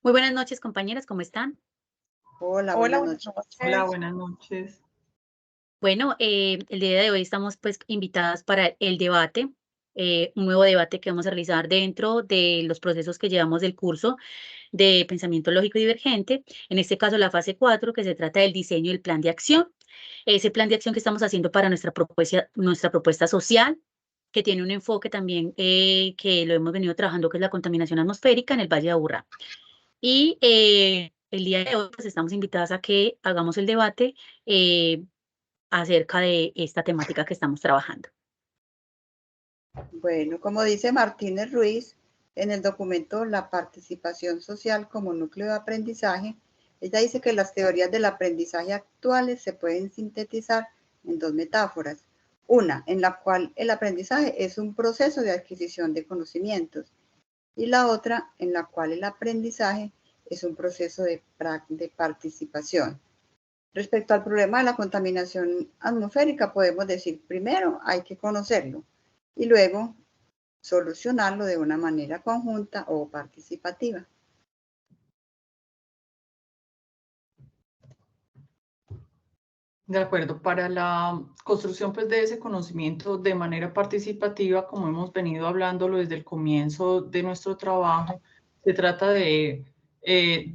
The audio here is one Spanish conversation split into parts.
Muy buenas noches, compañeras, ¿cómo están? Hola, Hola, buenas buenas noches. Hola, noches. Buenas noches. Bueno, el día de hoy estamos pues invitadas para el debate, un nuevo debate que vamos a realizar dentro de los procesos que llevamos del curso de pensamiento lógico y divergente, en este caso la fase 4, que se trata del diseño del plan de acción. Ese plan de acción que estamos haciendo para nuestra propuesta social, que tiene un enfoque también que lo hemos venido trabajando, que es la contaminación atmosférica en el Valle de Aburrá. Y el día de hoy pues estamos invitadas a que hagamos el debate eh, acerca de esta temática que estamos trabajando. Bueno, como dice Martínez Ruiz en el documento La participación social como núcleo de aprendizaje, ella dice que las teorías del aprendizaje actuales se pueden sintetizar en dos metáforas. Una, en la cual el aprendizaje es un proceso de adquisición de conocimientos, y la otra, en la cual el aprendizaje es un proceso de participación. Respecto al problema de la contaminación atmosférica, podemos decir, primero hay que conocerlo y luego solucionarlo de una manera conjunta o participativa. De acuerdo, para la construcción pues, de ese conocimiento de manera participativa, como hemos venido hablándolo desde el comienzo de nuestro trabajo, se trata de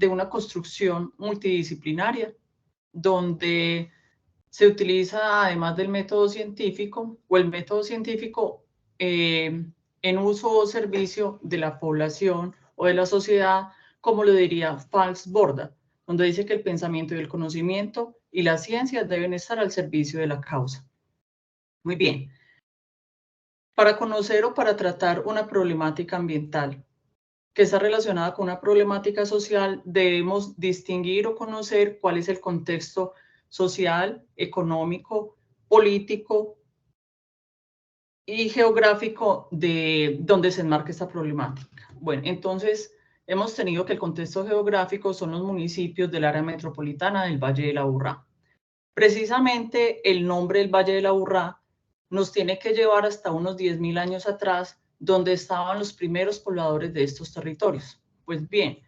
una construcción multidisciplinaria donde se utiliza, además del método científico, o el método científico en uso o servicio de la población o de la sociedad, como lo diría Falks Borda, donde dice que el pensamiento y el conocimiento y la ciencia deben estar al servicio de la causa. Muy bien. Para conocer o para tratar una problemática ambiental que está relacionada con una problemática social, debemos distinguir o conocer cuál es el contexto social, económico, político y geográfico de donde se enmarca esta problemática. Bueno, entonces hemos tenido que el contexto geográfico son los municipios del área metropolitana del Valle del Aburrá. Precisamente el nombre del Valle del Aburrá nos tiene que llevar hasta unos 10.000 años atrás, donde estaban los primeros pobladores de estos territorios. Pues bien,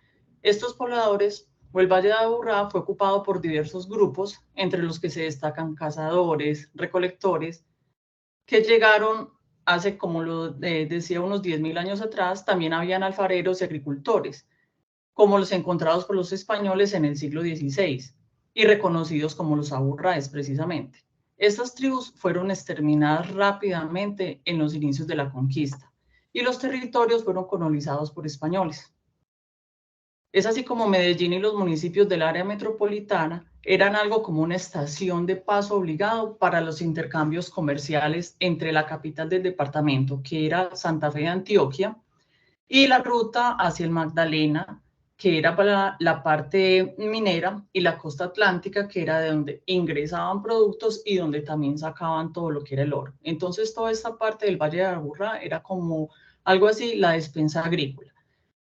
estos pobladores o el Valle de Aburrá fue ocupado por diversos grupos, entre los que se destacan cazadores, recolectores, que llegaron hace, como lo decía, unos 10.000 años atrás. También habían alfareros y agricultores, como los encontrados por los españoles en el siglo XVI y reconocidos como los aburraes precisamente. Estas tribus fueron exterminadas rápidamente en los inicios de la conquista y los territorios fueron colonizados por españoles. Es así como Medellín y los municipios del área metropolitana eran algo como una estación de paso obligado para los intercambios comerciales entre la capital del departamento, que era Santa Fe de Antioquia, y la ruta hacia el Magdalena, que era para la parte minera, y la costa atlántica, que era de donde ingresaban productos y donde también sacaban todo lo que era el oro. Entonces, toda esta parte del Valle de Aburrá era como algo así, la despensa agrícola.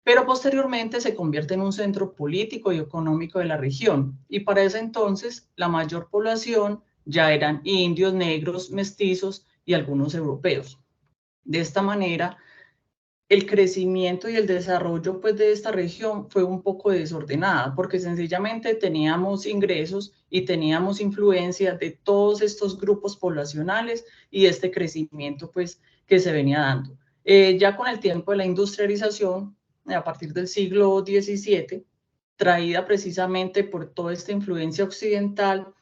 Pero posteriormente se convierte en un centro político y económico de la región, y para ese entonces la mayor población ya eran indios, negros, mestizos y algunos europeos. De esta manera, el crecimiento y el desarrollo pues, de esta región fue un poco desordenada, porque sencillamente teníamos ingresos y teníamos influencia de todos estos grupos poblacionales y este crecimiento pues, que se venía dando. Ya con el tiempo de la industrialización, a partir del siglo XVII, traída precisamente por toda esta influencia occidental,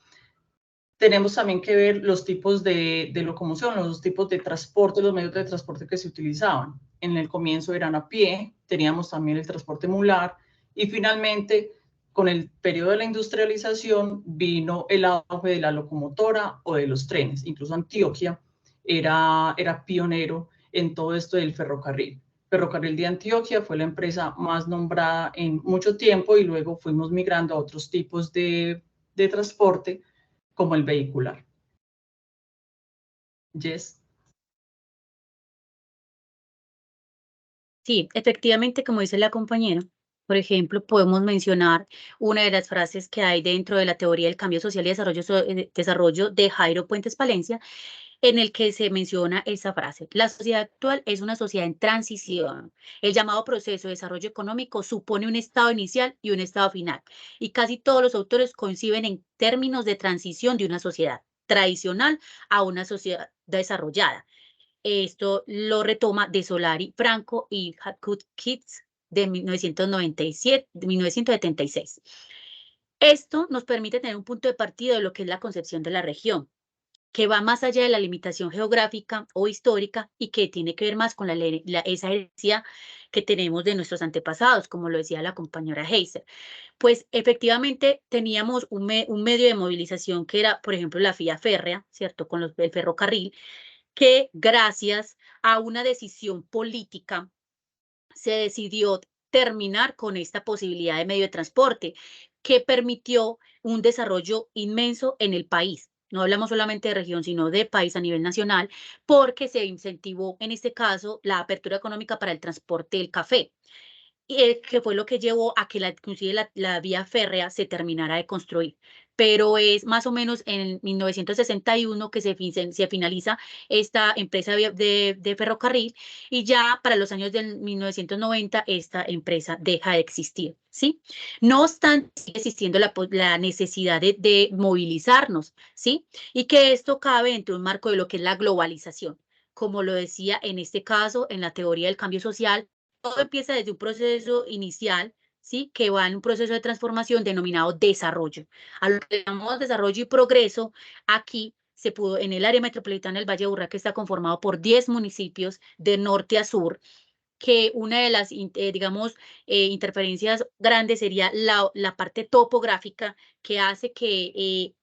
tenemos también que ver los tipos de locomoción, los tipos de transporte, los medios de transporte que se utilizaban. En el comienzo eran a pie, teníamos también el transporte mular y finalmente con el periodo de la industrialización vino el auge de la locomotora o de los trenes. Incluso Antioquia era pionero en todo esto del ferrocarril. Ferrocarril de Antioquia fue la empresa más nombrada en mucho tiempo y luego fuimos migrando a otros tipos de transporte como el vehicular. Yes. Sí, efectivamente, como dice la compañera, por ejemplo, podemos mencionar una de las frases que hay dentro de la teoría del cambio social y desarrollo de Jairo Puentes Palencia, en el que se menciona esa frase. La sociedad actual es una sociedad en transición. El llamado proceso de desarrollo económico supone un estado inicial y un estado final, y casi todos los autores coinciden en términos de transición de una sociedad tradicional a una sociedad desarrollada. Esto lo retoma de Solari, Franco y Hatkut Kitts de 1976. Esto nos permite tener un punto de partida de lo que es la concepción de la región, que va más allá de la limitación geográfica o histórica y que tiene que ver más con esa herencia que tenemos de nuestros antepasados, como lo decía la compañera Heiser. Pues efectivamente teníamos un medio de movilización que era, por ejemplo, la vía férrea, ¿cierto? Con el ferrocarril, que gracias a una decisión política se decidió terminar con esta posibilidad de medio de transporte que permitió un desarrollo inmenso en el país. No hablamos solamente de región, sino de país a nivel nacional, porque se incentivó en este caso la apertura económica para el transporte del café, que fue lo que llevó a que inclusive la vía férrea se terminara de construir. Pero es más o menos en 1961 que se finaliza esta empresa de ferrocarril, y ya para los años del 1990 esta empresa deja de existir, ¿sí? No obstante, sigue existiendo la necesidad de movilizarnos, ¿sí? Y que esto cabe dentro de un marco de lo que es la globalización. Como lo decía en este caso, en la teoría del cambio social, todo empieza desde un proceso inicial, ¿sí? Que va en un proceso de transformación denominado desarrollo. A lo que llamamos desarrollo y progreso, aquí se pudo, en el área metropolitana del Valle de Aburrá, que está conformado por 10 municipios de norte a sur, que una de las, digamos, interferencias grandes sería la parte topográfica, que hace que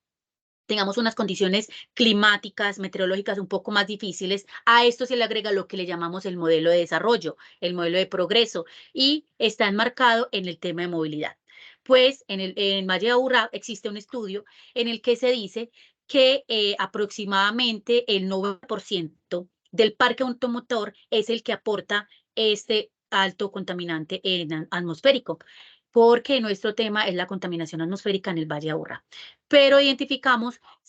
tengamos unas condiciones climáticas, meteorológicas un poco más difíciles. A esto se le agrega lo que le llamamos el modelo de desarrollo, el modelo de progreso, y está enmarcado en el tema de movilidad. Pues en Valle de Aburrá existe un estudio en el que se dice que aproximadamente el 9% del parque automotor es el que aporta este alto contaminante atmosférico, porque nuestro tema es la contaminación atmosférica en el Valle de Aburrá. Pero se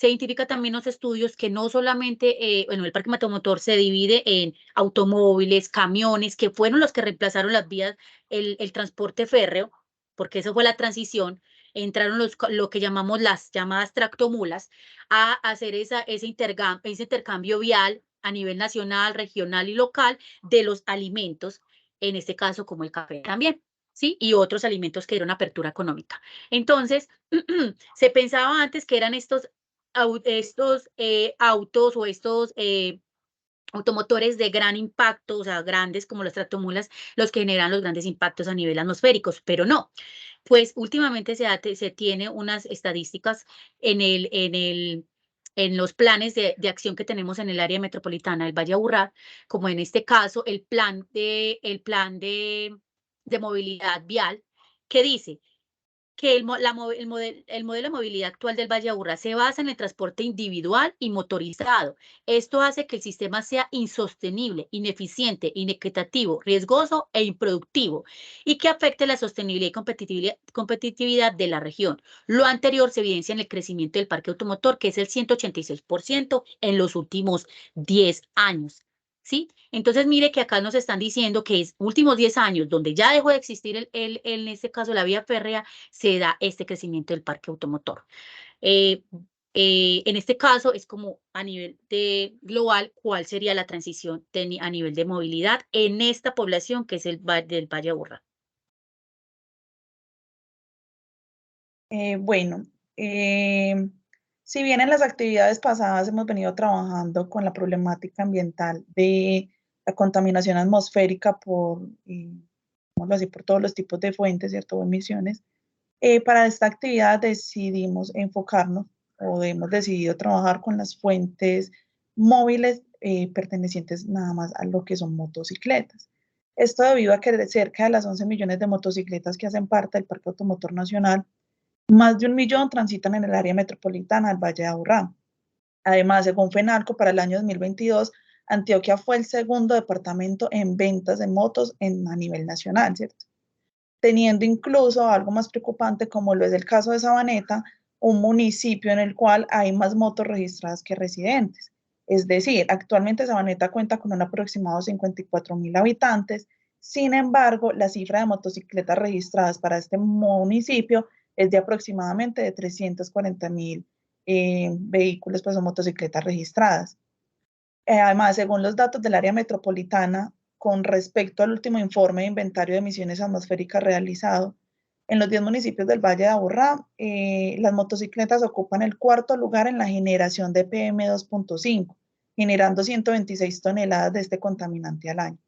identifica también los estudios que no solamente, bueno, el parque automotor se divide en automóviles, camiones, que fueron los que reemplazaron las vías, el transporte férreo, porque eso fue la transición. Entraron lo que llamamos las llamadas tractomulas a hacer ese intercambio vial a nivel nacional, regional y local de los alimentos, en este caso como el café también, ¿sí? Y otros alimentos que dieron apertura económica. Entonces, se pensaba antes que eran estos autos o estos automotores de gran impacto, o sea, grandes como las tractomulas, los que generan los grandes impactos a nivel atmosféricos, pero no. Pues últimamente se tiene unas estadísticas en los planes de acción que tenemos en el área metropolitana del Valle de Aburrá, como en este caso el plan de movilidad vial, que dice que el modelo de movilidad actual del Valle de Aburrá se basa en el transporte individual y motorizado. Esto hace que el sistema sea insostenible, ineficiente, inequitativo, riesgoso e improductivo, y que afecte la sostenibilidad y competitividad de la región. Lo anterior se evidencia en el crecimiento del parque automotor, que es el 186% en los últimos 10 años. ¿Sí? Entonces, mire que acá nos están diciendo que es últimos 10 años, donde ya dejó de existir en este caso la vía férrea, se da este crecimiento del parque automotor. Eh, en este caso es como a nivel global, ¿cuál sería la transición a nivel de movilidad en esta población que es del Valle de Aburrá? Bueno, si bien en las actividades pasadas hemos venido trabajando con la problemática ambiental de la contaminación atmosférica por todos los tipos de fuentes, ¿cierto? O emisiones, para esta actividad decidimos enfocarnos o hemos decidido trabajar con las fuentes móviles pertenecientes nada más a lo que son motocicletas. Esto debido a que cerca de las 11 millones de motocicletas que hacen parte del Parque Automotor Nacional, más de 1 millón transitan en el área metropolitana del Valle de Aburrá. Además, según FENALCO, para el año 2022, Antioquia fue el segundo departamento en ventas de motos a nivel nacional, ¿cierto? Teniendo incluso algo más preocupante, como lo es el caso de Sabaneta, un municipio en el cual hay más motos registradas que residentes. Es decir, actualmente Sabaneta cuenta con un aproximado de 54.000 habitantes. Sin embargo, la cifra de motocicletas registradas para este municipio es de aproximadamente de 340.000 vehículos, pues, o motocicletas registradas. Además, según los datos del área metropolitana, con respecto al último informe de inventario de emisiones atmosféricas realizado, en los 10 municipios del Valle de Aburrá, las motocicletas ocupan el cuarto lugar en la generación de PM2.5, generando 126 toneladas de este contaminante al año.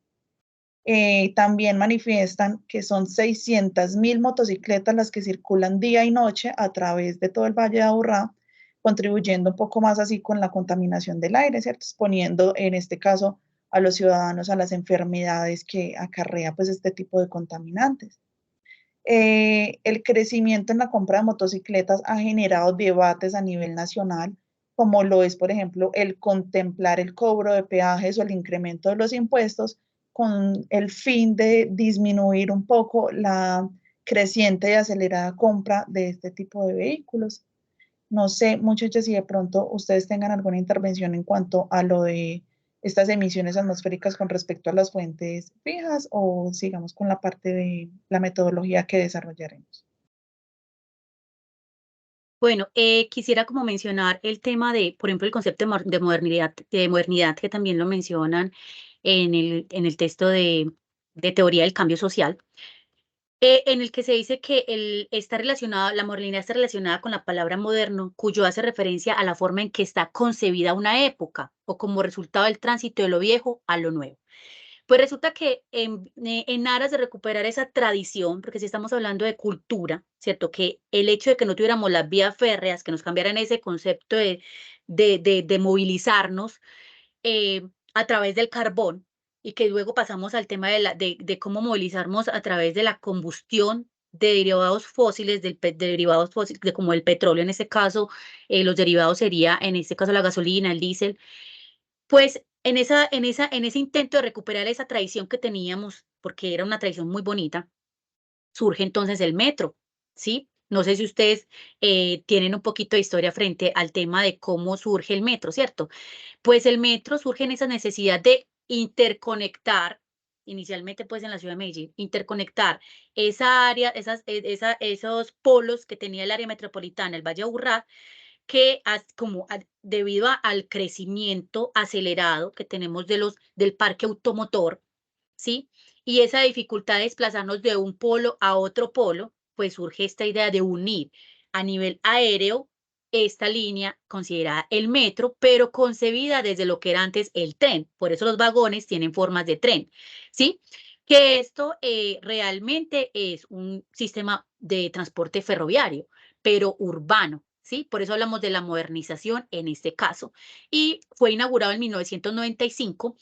También manifiestan que son 600.000 motocicletas las que circulan día y noche a través de todo el Valle de Aburrá, contribuyendo un poco más así con la contaminación del aire, ¿cierto? Exponiendo en este caso a los ciudadanos a las enfermedades que acarrea pues este tipo de contaminantes. El crecimiento en la compra de motocicletas ha generado debates a nivel nacional, como lo es, por ejemplo, el contemplar el cobro de peajes o el incremento de los impuestos con el fin de disminuir un poco la creciente y acelerada compra de este tipo de vehículos. No sé, muchachos, si de pronto ustedes tengan alguna intervención en cuanto a lo de estas emisiones atmosféricas con respecto a las fuentes fijas o sigamos con la parte de la metodología que desarrollaremos. Bueno, quisiera como mencionar el tema de, por ejemplo, el concepto de modernidad, que también lo mencionan en el texto de teoría del cambio social, en el que se dice que la modernidad está relacionada con la palabra moderno, cuyo hace referencia a la forma en que está concebida una época o como resultado del tránsito de lo viejo a lo nuevo. Pues resulta que en aras de recuperar esa tradición, porque si estamos hablando de cultura, ¿cierto? Que el hecho de que no tuviéramos las vías férreas, que nos cambiaran ese concepto de movilizarnos a través del carbón y que luego pasamos al tema de cómo movilizarnos a través de la combustión de derivados fósiles, derivados fósiles, como el petróleo en este caso, los derivados sería en este caso la gasolina, el diésel, pues en ese intento de recuperar esa tradición que teníamos, porque era una tradición muy bonita, surge entonces el metro, ¿sí? No sé si ustedes tienen un poquito de historia frente al tema de cómo surge el metro, ¿cierto? Pues el metro surge en esa necesidad de interconectar, inicialmente pues en la ciudad de Medellín, interconectar esa área, esos polos que tenía el área metropolitana, el Valle de Aburrá, que debido al crecimiento acelerado que tenemos del parque automotor, ¿sí? Y esa dificultad de desplazarnos de un polo a otro polo, pues surge esta idea de unir a nivel aéreo esta línea considerada el metro, pero concebida desde lo que era antes el tren. Por eso los vagones tienen formas de tren, ¿sí? Que esto realmente es un sistema de transporte ferroviario, pero urbano, ¿sí? Por eso hablamos de la modernización en este caso. Y fue inaugurado en 1995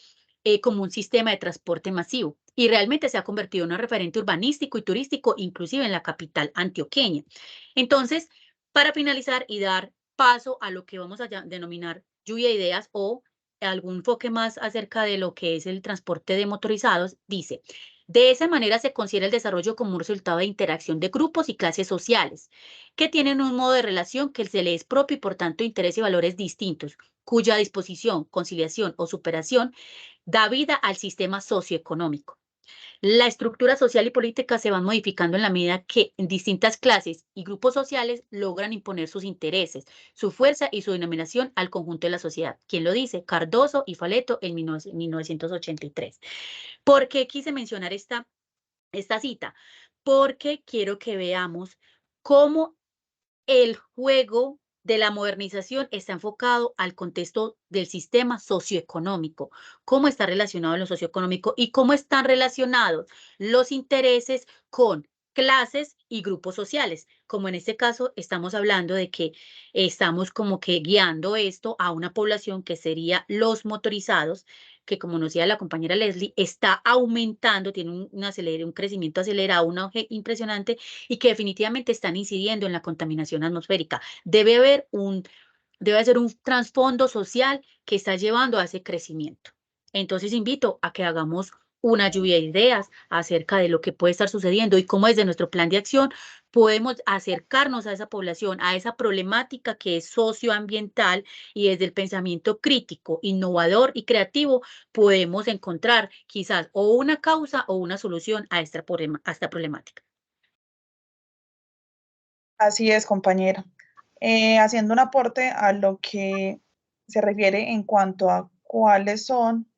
como un sistema de transporte masivo y realmente se ha convertido en un referente urbanístico y turístico, inclusive en la capital antioqueña. Entonces, para finalizar y dar paso a lo que vamos a denominar lluvia de ideas o algún enfoque más acerca de lo que es el transporte de motorizados, dice, de esa manera se considera el desarrollo como un resultado de interacción de grupos y clases sociales que tienen un modo de relación que se les es propio y por tanto intereses y valores distintos, cuya disposición, conciliación o superación da vida al sistema socioeconómico. La estructura social y política se van modificando en la medida que distintas clases y grupos sociales logran imponer sus intereses, su fuerza y su denominación al conjunto de la sociedad. ¿Quién lo dice? Cardoso y Faleto en 1983. ¿Por qué quise mencionar esta cita? Porque quiero que veamos cómo el juego de la modernización está enfocado al contexto del sistema socioeconómico, cómo está relacionado en lo socioeconómico y cómo están relacionados los intereses con clases y grupos sociales, como en este caso estamos hablando de que estamos como que guiando esto a una población que sería los motorizados, que como nos decía la compañera Leslie, está aumentando, tiene un crecimiento acelerado, un auge impresionante y que definitivamente están incidiendo en la contaminación atmosférica. Debe haber un trasfondo social que está llevando a ese crecimiento. Entonces invito a que hagamos una lluvia de ideas acerca de lo que puede estar sucediendo y cómo desde nuestro plan de acción podemos acercarnos a esa población, a esa problemática que es socioambiental, y desde el pensamiento crítico, innovador y creativo podemos encontrar quizás o una causa o una solución a esta problemática. Así es, compañera. Haciendo un aporte a lo que se refiere en cuanto a cuáles son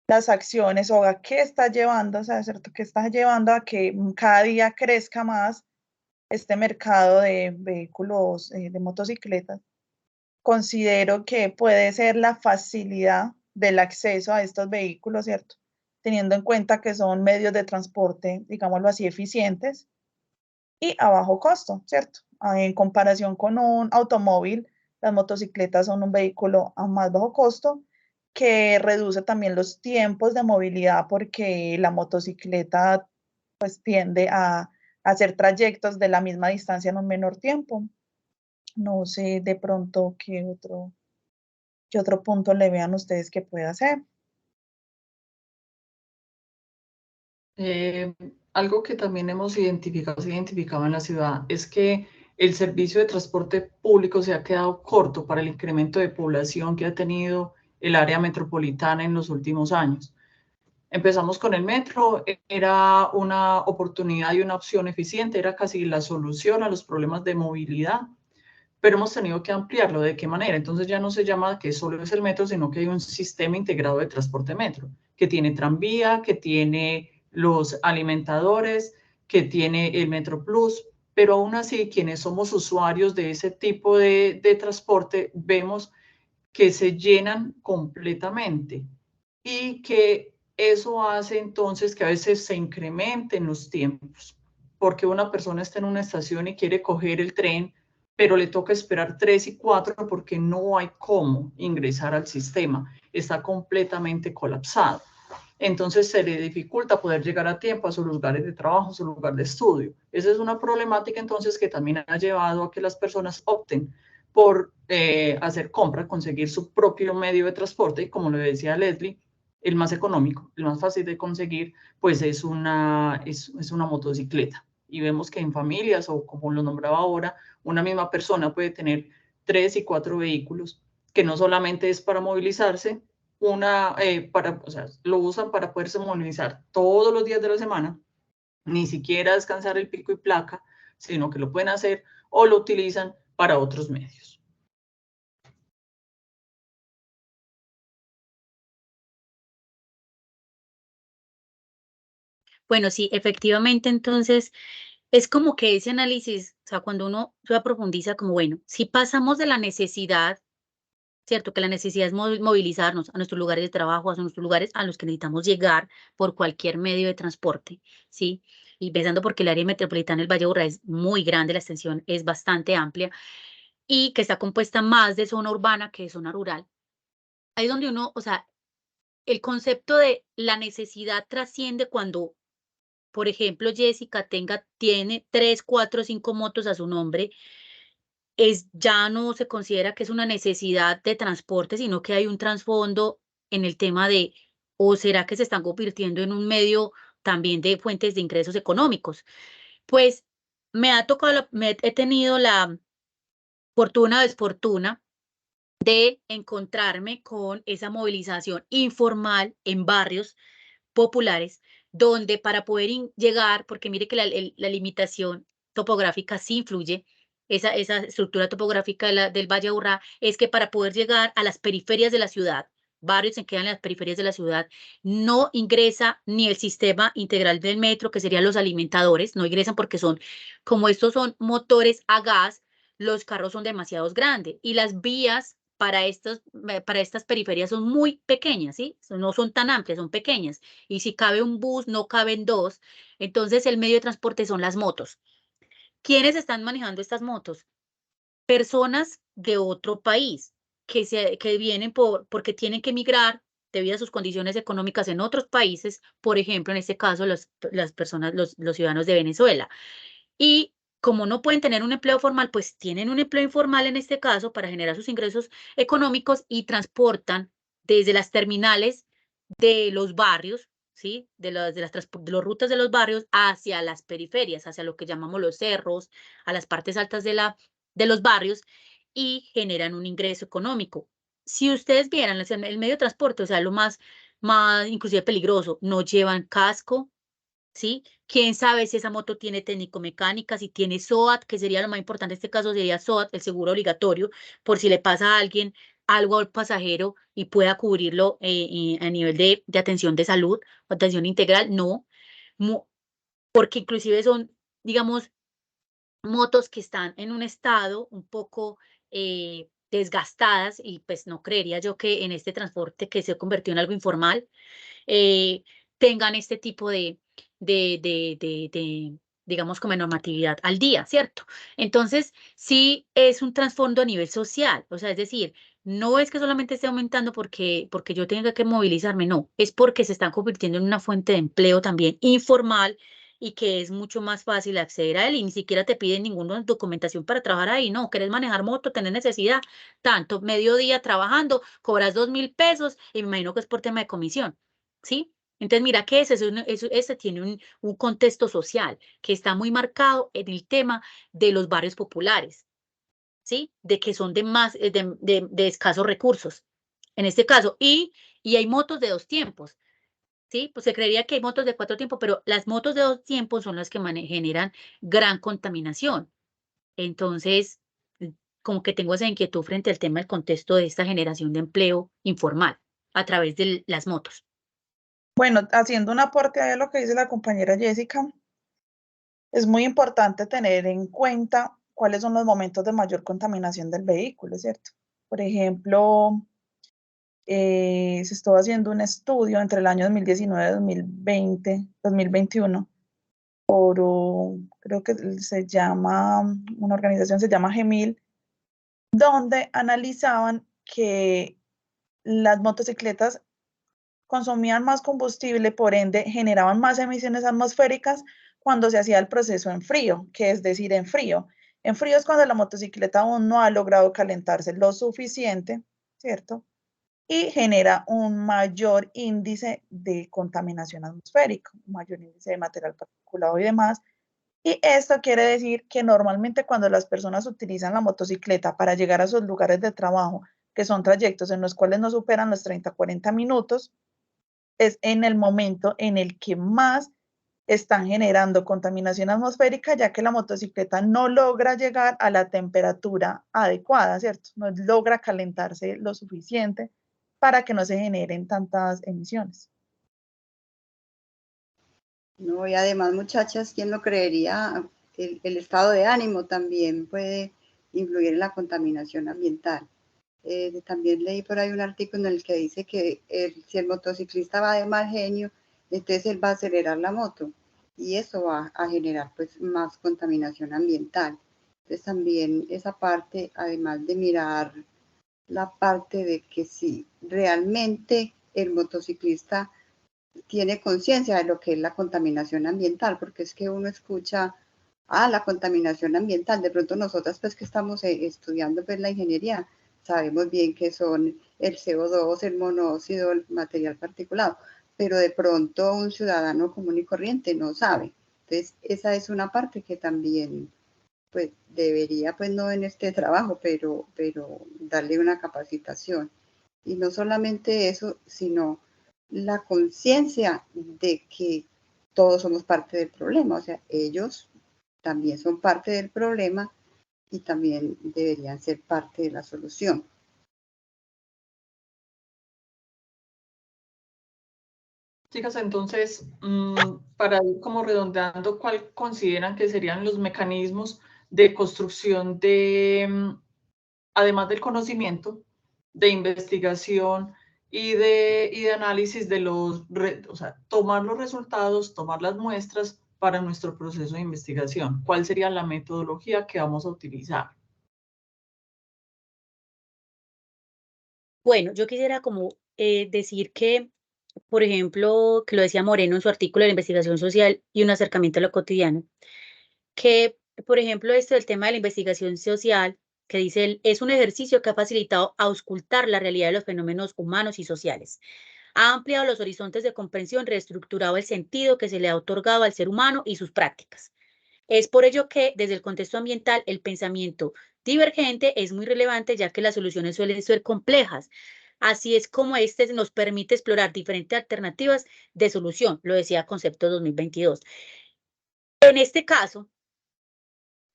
las acciones o a qué está llevando, o sea, ¿cierto? ¿Qué está llevando a que cada día crezca más este mercado de vehículos, de motocicletas? Considero que puede ser la facilidad del acceso a estos vehículos, ¿cierto? Teniendo en cuenta que son medios de transporte, digámoslo así, eficientes y a bajo costo, ¿cierto? En comparación con un automóvil, las motocicletas son un vehículo a más bajo costo que reduce también los tiempos de movilidad porque la motocicleta pues tiende a hacer trayectos de la misma distancia en un menor tiempo. No sé de pronto qué otro punto le vean ustedes que pueda hacer. Algo que también hemos identificado, se identificaba en la ciudad, es que el servicio de transporte público se ha quedado corto para el incremento de población que ha tenido el área metropolitana en los últimos años. Empezamos con el metro, era una oportunidad y una opción eficiente, era casi la solución a los problemas de movilidad, pero hemos tenido que ampliarlo. ¿De qué manera? Entonces ya no se llama que solo es el metro, sino que hay un sistema integrado de transporte metro, que tiene tranvía, que tiene los alimentadores, que tiene el Metro Plus, pero aún así quienes somos usuarios de ese tipo de transporte vemos que se llenan completamente y que eso hace entonces que a veces se incrementen los tiempos, porque una persona está en una estación y quiere coger el tren, pero le toca esperar 3 y 4 porque no hay cómo ingresar al sistema, está completamente colapsado. Entonces se le dificulta poder llegar a tiempo a sus lugares de trabajo, a su lugar de estudio. Esa es una problemática entonces que también ha llevado a que las personas opten por hacer compra, conseguir su propio medio de transporte, y como le decía Leslie, el más económico, el más fácil de conseguir, pues es una motocicleta. Y vemos que en familias, o como lo nombraba ahora, una misma persona puede tener 3 y 4 vehículos, que no solamente es para movilizarse, o sea, lo usan para poderse movilizar todos los días de la semana, ni siquiera descansar el pico y placa, sino que lo pueden hacer o lo utilizan para otros medios. Bueno, sí, efectivamente, entonces es como que ese análisis, o sea, cuando uno ya profundiza como, bueno, si pasamos de la necesidad, ¿cierto? Que la necesidad es movilizarnos a nuestros lugares de trabajo, a nuestros lugares a los que necesitamos llegar por cualquier medio de transporte, ¿sí? Y pensando porque el área metropolitana del Valle de Aburrá es muy grande, la extensión es bastante amplia y que está compuesta más de zona urbana que de zona rural. Ahí es donde uno, o sea, el concepto de la necesidad trasciende cuando, por ejemplo, Jessica tiene 3, 4, 5 motos a su nombre, ya no se considera que es una necesidad de transporte, sino que hay un trasfondo en el tema de, ¿o será que se están convirtiendo en un medio también de fuentes de ingresos económicos? Pues he tenido la fortuna o desfortuna de encontrarme con esa movilización informal en barrios populares, donde para poder llegar, porque mire que la limitación topográfica sí influye, esa estructura topográfica del Valle de Aburrá, es que para poder llegar a las periferias de la ciudad, barrios que quedan en las periferias de la ciudad, no ingresa ni el sistema integral del metro, que serían los alimentadores, no ingresan porque como estos son motores a gas, los carros son demasiado grandes y las vías para estas periferias son muy pequeñas, ¿sí? No son tan amplias, son pequeñas. Y si cabe un bus, no caben dos. Entonces, el medio de transporte son las motos. ¿Quiénes están manejando estas motos? Personas de otro país que vienen porque tienen que emigrar debido a sus condiciones económicas en otros países, por ejemplo, en este caso, las personas, los ciudadanos de Venezuela. Y como no pueden tener un empleo formal, pues tienen un empleo informal en este caso para generar sus ingresos económicos y transportan desde las terminales de los barrios ¿sí? De los rutas de los barrios hacia las periferias, hacia lo que llamamos los cerros, a las partes altas de los barrios, y generan un ingreso económico. Si ustedes vieran el medio de transporte, o sea, lo más inclusive peligroso, no llevan casco, ¿sí? Quién sabe si esa moto tiene técnico-mecánica, si tiene SOAT, que sería lo más importante en este caso, sería SOAT, el seguro obligatorio, por si le pasa a alguien algo al pasajero y pueda cubrirlo a nivel de atención de salud o atención integral, no, porque inclusive son, digamos, motos que están en un estado un poco desgastadas, y pues no creería yo que en este transporte que se convirtió en algo informal, eh, tengan este tipo de, digamos, como de normatividad al día, ¿cierto? Entonces, sí es un trasfondo a nivel social, o sea, es decir, no es que solamente esté aumentando porque yo tenga que movilizarme, no, es porque se están convirtiendo en una fuente de empleo también informal, y que es mucho más fácil acceder a él, y ni siquiera te piden ninguna documentación para trabajar ahí, no, quieres manejar moto, tener necesidad, tanto, mediodía trabajando, cobras 2.000 pesos, y me imagino que es por tema de comisión, ¿sí? Entonces, mira que ese tiene un contexto social que está muy marcado en el tema de los barrios populares, ¿sí? De que son de más, de escasos recursos, en este caso. Y hay motos de 2 tiempos, ¿sí? Pues se creería que hay motos de 4 tiempos, pero las motos de 2 tiempos son las que generan gran contaminación. Entonces, como que tengo esa inquietud frente al tema del contexto de esta generación de empleo informal a través de las motos. Bueno, haciendo un aporte a lo que dice la compañera Jessica, es muy importante tener en cuenta cuáles son los momentos de mayor contaminación del vehículo, ¿cierto? Por ejemplo, se estuvo haciendo un estudio entre el año 2019 y 2021 por, creo que se llama, una organización se llama GEMIL, donde analizaban que las motocicletas consumían más combustible, por ende generaban más emisiones atmosféricas cuando se hacía el proceso en frío, que es decir, en frío. En frío es cuando la motocicleta aún no ha logrado calentarse lo suficiente, ¿cierto? Y genera un mayor índice de contaminación atmosférica, un mayor índice de material particulado y demás. Y esto quiere decir que normalmente cuando las personas utilizan la motocicleta para llegar a sus lugares de trabajo, que son trayectos en los cuales no superan los 30, 40 minutos, es en el momento en el que más están generando contaminación atmosférica, ya que la motocicleta no logra llegar a la temperatura adecuada, ¿cierto? No logra calentarse lo suficiente para que no se generen tantas emisiones. No, y además, muchachas, ¿quién lo creería? El estado de ánimo también puede influir en la contaminación ambiental. También leí por ahí un artículo en el que dice que si el motociclista va de mal genio, entonces él va a acelerar la moto y eso va a generar pues más contaminación ambiental. Entonces también esa parte, además de mirar la parte de que si realmente el motociclista tiene conciencia de lo que es la contaminación ambiental, porque es que uno escucha, la contaminación ambiental, de pronto nosotras pues que estamos estudiando pues la ingeniería, sabemos bien que son el CO2, el monóxido, el material particulado, pero de pronto un ciudadano común y corriente no sabe. Entonces, esa es una parte que también pues debería, pues no en este trabajo, pero darle una capacitación. Y no solamente eso, sino la conciencia de que todos somos parte del problema, o sea, ellos también son parte del problema y también deberían ser parte de la solución. Chicas, entonces, para ir como redondeando, ¿cuál consideran que serían los mecanismos de construcción de, además del conocimiento, de investigación y de análisis de o sea, tomar los resultados, tomar las muestras para nuestro proceso de investigación? ¿Cuál sería la metodología que vamos a utilizar? Bueno, yo quisiera como decir que, por ejemplo, que lo decía Moreno en su artículo de la investigación social y un acercamiento a lo cotidiano, que, por ejemplo, esto del tema de la investigación social, que dice él, es un ejercicio que ha facilitado auscultar la realidad de los fenómenos humanos y sociales, Ha ampliado los horizontes de comprensión, reestructurado el sentido que se le ha otorgado al ser humano y sus prácticas. Es por ello que, desde el contexto ambiental, el pensamiento divergente es muy relevante, ya que las soluciones suelen ser complejas. Así es como este nos permite explorar diferentes alternativas de solución, lo decía Concepto 2022. En este caso,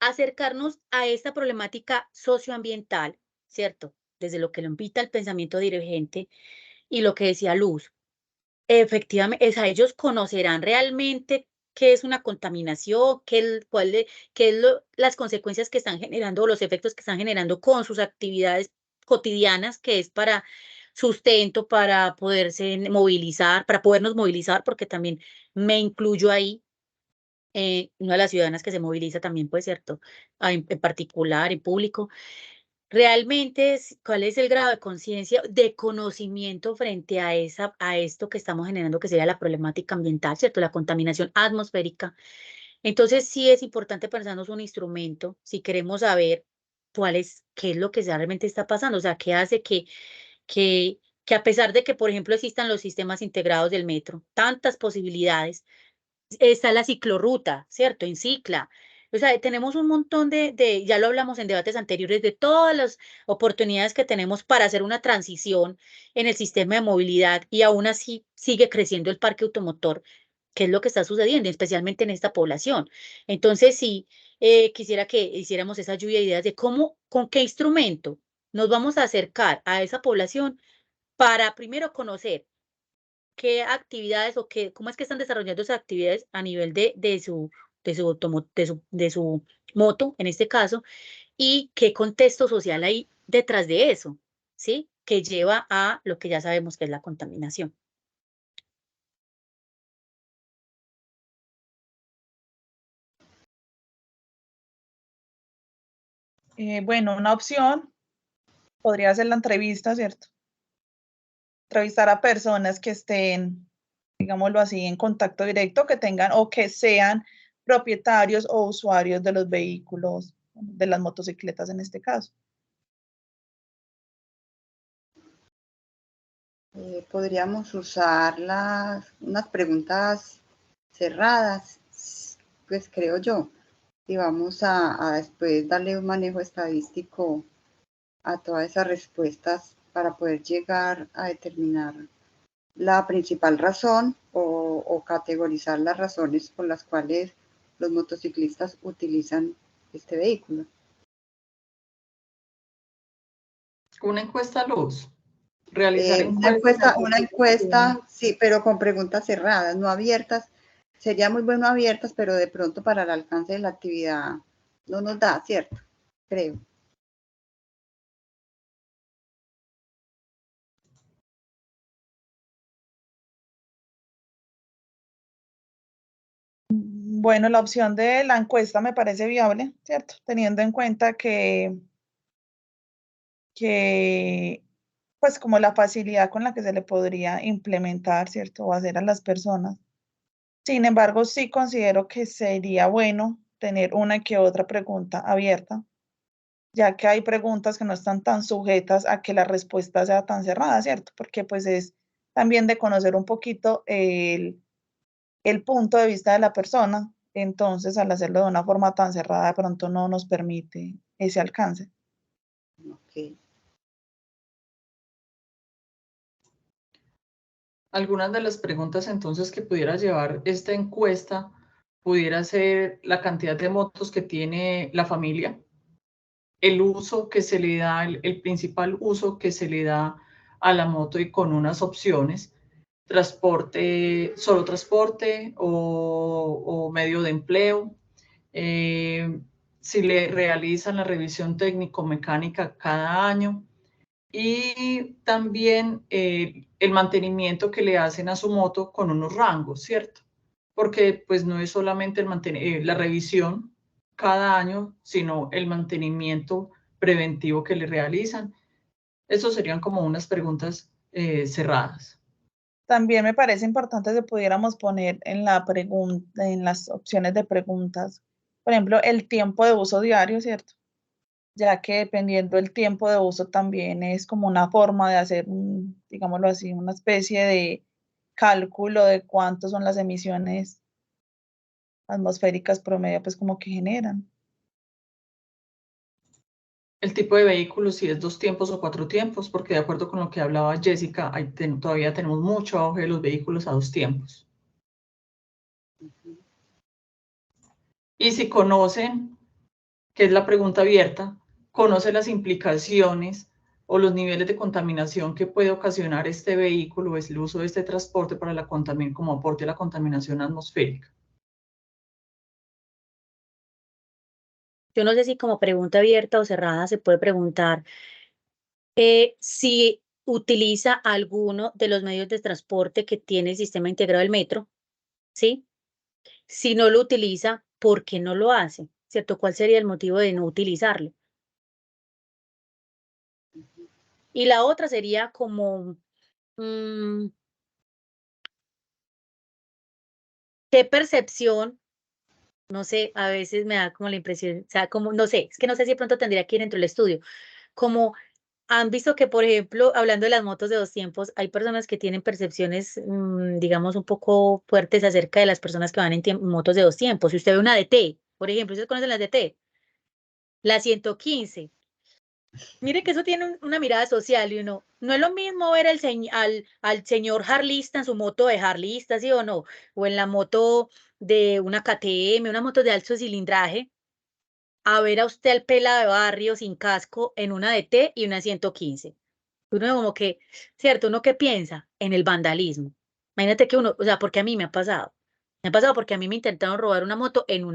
acercarnos a esta problemática socioambiental, ¿cierto? Desde lo que lo invita el pensamiento divergente y lo que decía Luz, efectivamente, ellos conocerán realmente qué es una contaminación, qué es las consecuencias que están generando, o los efectos que están generando con sus actividades cotidianas, que es para sustento, para poderse movilizar, para podernos movilizar, porque también me incluyo ahí, una de las ciudadanas que se moviliza también, pues, ¿cierto? En particular, en público. Realmente, ¿cuál es el grado de conciencia, de conocimiento frente a esto que estamos generando, que sería la problemática ambiental, ¿cierto? La contaminación atmosférica. Entonces, sí es importante pensarnos un instrumento, si queremos saber qué es lo que realmente está pasando, o sea, qué hace que, que a pesar de que, por ejemplo, existan los sistemas integrados del metro, tantas posibilidades, está la ciclorruta, ¿cierto? En Cicla. O sea, tenemos un montón ya lo hablamos en debates anteriores, de todas las oportunidades que tenemos para hacer una transición en el sistema de movilidad, y aún así sigue creciendo el parque automotor, que es lo que está sucediendo, especialmente en esta población. Entonces, sí, quisiera que hiciéramos esa lluvia de ideas de con qué instrumento nos vamos a acercar a esa población para primero conocer qué actividades cómo es que están desarrollando esas actividades a nivel de su moto, en este caso, y qué contexto social hay detrás de eso, ¿sí? Que lleva a lo que ya sabemos que es la contaminación. Bueno, una opción podría ser la entrevista, ¿cierto? Entrevistar a personas que estén, digámoslo así, en contacto directo, que tengan o que sean propietarios o usuarios de los vehículos, de las motocicletas en este caso. Podríamos usar unas preguntas cerradas, pues creo yo, y vamos a después darle un manejo estadístico a todas esas respuestas para poder llegar a determinar la principal razón o categorizar las razones por las cuales los motociclistas utilizan este vehículo. Una encuesta, Luz. Realizar Una encuesta, sí, pero con preguntas cerradas, no abiertas. Sería muy bueno abiertas, pero de pronto para el alcance de la actividad no nos da, ¿cierto? Creo. Bueno, la opción de la encuesta me parece viable, ¿cierto? Teniendo en cuenta que pues como la facilidad con la que se le podría implementar, ¿cierto? O hacer a las personas. Sin embargo, sí considero que sería bueno tener una que otra pregunta abierta, ya que hay preguntas que no están tan sujetas a que la respuesta sea tan cerrada, ¿cierto? Porque pues es también de conocer un poquito el punto de vista de la persona. Entonces, al hacerlo de una forma tan cerrada, de pronto no nos permite ese alcance. Okay. Algunas de las preguntas entonces que pudiera llevar esta encuesta pudiera ser la cantidad de motos que tiene la familia, el uso que se le da, el principal uso que se le da a la moto, y con unas opciones: transporte, solo transporte o medio de empleo, si le realizan la revisión técnico-mecánica cada año, y también el mantenimiento que le hacen a su moto con unos rangos, ¿cierto? Porque pues no es solamente la revisión cada año, sino el mantenimiento preventivo que le realizan. Esas serían como unas preguntas cerradas. También me parece importante que pudiéramos poner en en las opciones de preguntas, por ejemplo, el tiempo de uso diario, ¿cierto? ya que dependiendo del tiempo de uso también es como una forma de hacer, digámoslo así, una especie de cálculo de cuántas son las emisiones atmosféricas promedio, pues como que generan. El tipo de vehículo, si es 2 tiempos o 4 tiempos, porque de acuerdo con lo que hablaba Jessica, todavía tenemos mucho auge de los vehículos a 2 tiempos. Y si conocen, que es la pregunta abierta, conoce las implicaciones o los niveles de contaminación que puede ocasionar este vehículo o el uso de este transporte para la como aporte a la contaminación atmosférica. Yo no sé si como pregunta abierta o cerrada se puede preguntar si utiliza alguno de los medios de transporte que tiene el sistema integrado del metro, ¿sí? Si no lo utiliza, ¿por qué no lo hace? ¿Cierto? ¿Cuál sería el motivo de no utilizarlo? Y la otra sería como, ¿qué percepción? No sé, a veces me da como la impresión, o sea, como, no sé, es que no sé si de pronto tendría que ir dentro del estudio, como han visto que, por ejemplo, hablando de las motos de 2 tiempos, hay personas que tienen percepciones, digamos, un poco fuertes acerca de las personas que van en motos de 2 tiempos. Si usted ve una DT, por ejemplo, ¿ustedes conocen las DT? La 115. Mire que eso tiene una mirada social y uno, no es lo mismo ver al señor harlista en su moto de harlista, ¿sí o no? O en la moto de una KTM, una moto de alto cilindraje, a ver a usted al pela de barrio sin casco en una DT y una 115. Uno como que, ¿cierto? ¿Uno qué piensa? En el vandalismo. Imagínate que uno, o sea, porque a mí me ha pasado. Me ha pasado porque a mí me intentaron robar una moto en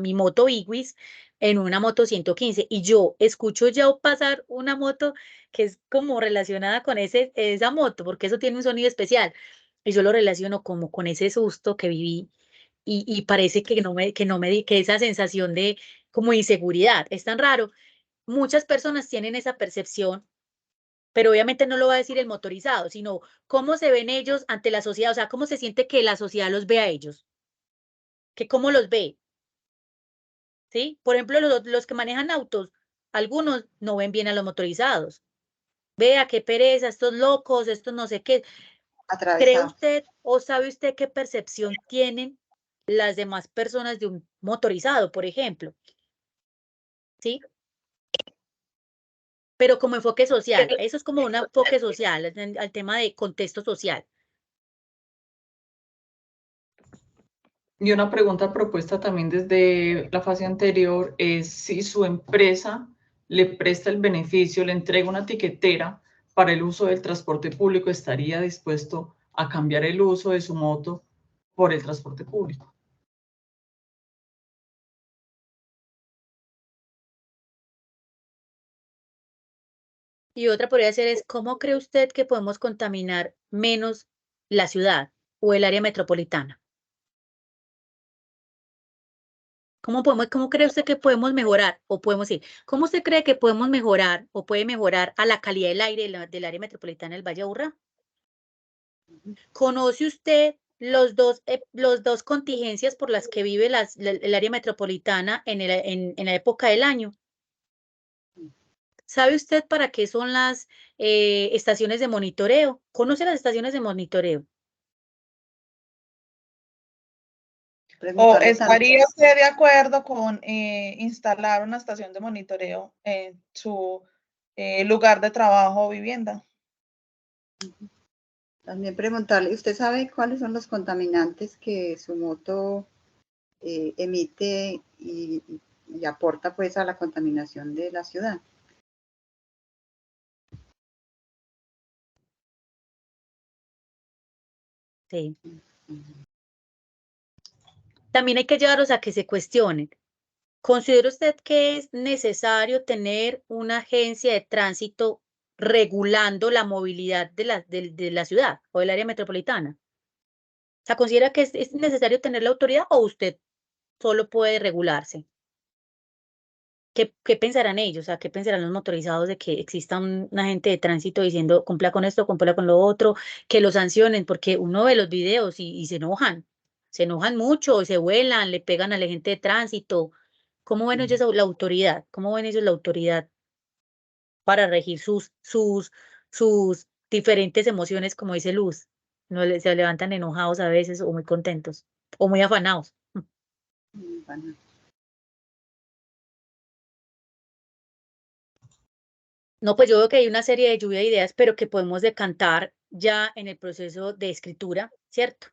mi moto Igwis, en una moto 115, y yo escucho ya pasar una moto que es como relacionada con esa moto, porque eso tiene un sonido especial, y yo lo relaciono como con ese susto que viví, y parece que esa sensación de como inseguridad, es tan raro. Muchas personas tienen esa percepción, pero obviamente no lo va a decir el motorizado, sino cómo se ven ellos ante la sociedad, o sea, cómo se siente que la sociedad los ve a ellos, que cómo los ve, ¿sí? Por ejemplo, los que manejan autos, algunos no ven bien a los motorizados. Vea qué pereza, estos locos, estos no sé qué. ¿Cree Atravesado. usted o sabe usted qué percepción tienen las demás personas de un motorizado, por ejemplo? ¿Sí? Pero como enfoque social, eso es como un enfoque social, al tema de contexto social. Y una pregunta propuesta también desde la fase anterior es si su empresa le presta el beneficio, le entrega una etiquetera para el uso del transporte público, estaría dispuesto a cambiar el uso de su moto por el transporte público. Y otra podría ser es, ¿cómo cree usted que podemos contaminar menos la ciudad o el área metropolitana? ¿Cómo cree usted que podemos mejorar o podemos ir? ¿Cómo usted cree que podemos mejorar o puede mejorar a la calidad del aire del área metropolitana del Valle de Aburrá? ¿Conoce usted los dos contingencias por las que vive el área metropolitana en la época del año? ¿Sabe usted para qué son las estaciones de monitoreo? ¿Conoce las estaciones de monitoreo? ¿O Preguntarle también. estaría usted de acuerdo con instalar una estación de monitoreo en su lugar de trabajo o vivienda? También preguntarle, ¿usted sabe cuáles son los contaminantes que su moto emite y aporta pues a la contaminación de la ciudad? Sí. También hay que llevarlos a que se cuestionen. ¿Considera usted que es necesario tener una agencia de tránsito regulando la movilidad de la ciudad o del área metropolitana? O sea, ¿considera que es necesario tener la autoridad o usted solo puede regularse? ¿Qué pensarán ellos? O sea, ¿qué pensarán los motorizados de que exista un agente de tránsito diciendo cumpla con esto, cumpla con lo otro, que lo sancionen? Porque uno ve los videos y se enojan mucho, se vuelan, le pegan al agente de tránsito. ¿Cómo ven ellos la autoridad? ¿Cómo ven ellos la autoridad para regir sus diferentes emociones, como dice Luz? No se levantan enojados a veces o muy contentos o muy afanados. Bueno, No, pues yo veo que hay una serie de lluvia de ideas, pero que podemos decantar ya en el proceso de escritura, ¿cierto?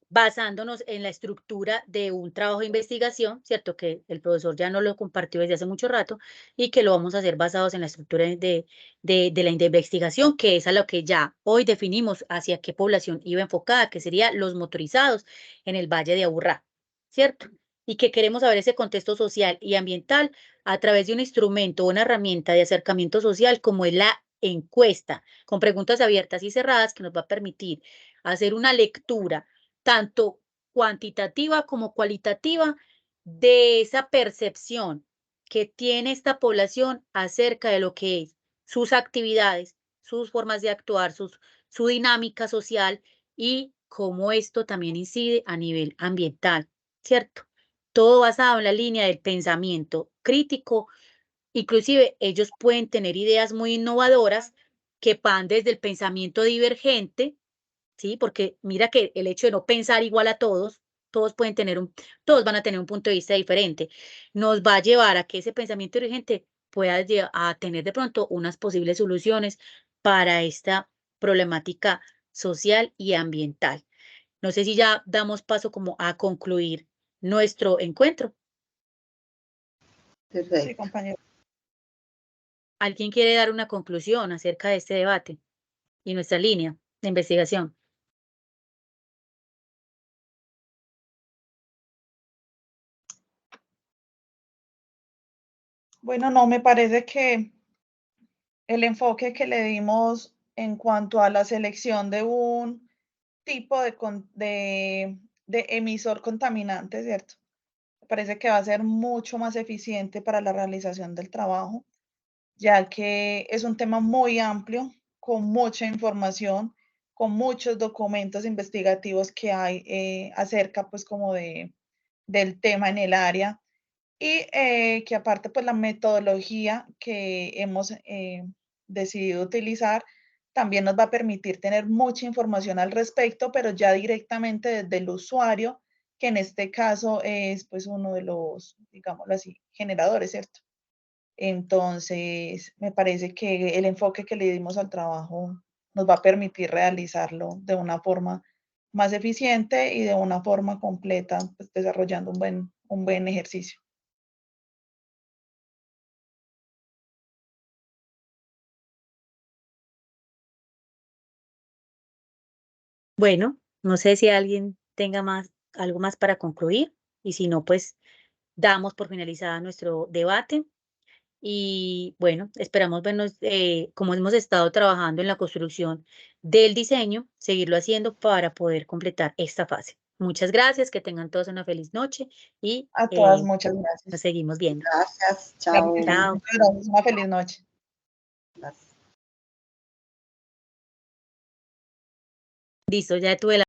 Basándonos en la estructura de un trabajo de investigación, ¿cierto? Que el profesor ya no lo compartió desde hace mucho rato y que lo vamos a hacer basados en la estructura de la investigación, que es a lo que ya hoy definimos hacia qué población iba enfocada, que sería los motorizados en el Valle de Aburrá, ¿cierto? Y que queremos saber ese contexto social y ambiental a través de un instrumento o una herramienta de acercamiento social como es la encuesta, con preguntas abiertas y cerradas que nos va a permitir hacer una lectura tanto cuantitativa como cualitativa de esa percepción que tiene esta población acerca de lo que es sus actividades, sus formas de actuar, su dinámica social y cómo esto también incide a nivel ambiental, ¿cierto? Todo basado en la línea del pensamiento crítico. Inclusive ellos pueden tener ideas muy innovadoras que van desde el pensamiento divergente, ¿sí? Porque mira que el hecho de no pensar igual a todos, todos van a tener un punto de vista diferente, nos va a llevar a que ese pensamiento divergente pueda a tener de pronto unas posibles soluciones para esta problemática social y ambiental. No sé si ya damos paso como a concluir nuestro encuentro. Sí, perfecto. compañero. ¿Alguien quiere dar una conclusión acerca de este debate y nuestra línea de investigación? Bueno, no, me parece que el enfoque que le dimos en cuanto a la selección de un tipo de emisor contaminante, ¿cierto? Me parece que va a ser mucho más eficiente para la realización del trabajo, ya que es un tema muy amplio, con mucha información, con muchos documentos investigativos que hay acerca, pues, como del tema en el área y que aparte, pues, la metodología que hemos decidido utilizar también nos va a permitir tener mucha información al respecto, pero ya directamente desde el usuario, que en este caso es, pues, uno de los, digámoslo así, generadores, ¿cierto? Entonces, me parece que el enfoque que le dimos al trabajo nos va a permitir realizarlo de una forma más eficiente y de una forma completa, pues, desarrollando un buen ejercicio. Bueno, no sé si alguien tenga algo más para concluir y si no, pues damos por finalizada nuestro debate y bueno, esperamos vernos, como hemos estado trabajando en la construcción del diseño, seguirlo haciendo para poder completar esta fase. Muchas gracias, que tengan todos una feliz noche y A todas, muchas nos gracias. seguimos viendo. Gracias, Claro que chao. sí. Chao. Muchas gracias. Una feliz noche. Gracias. Listo, ya tuve la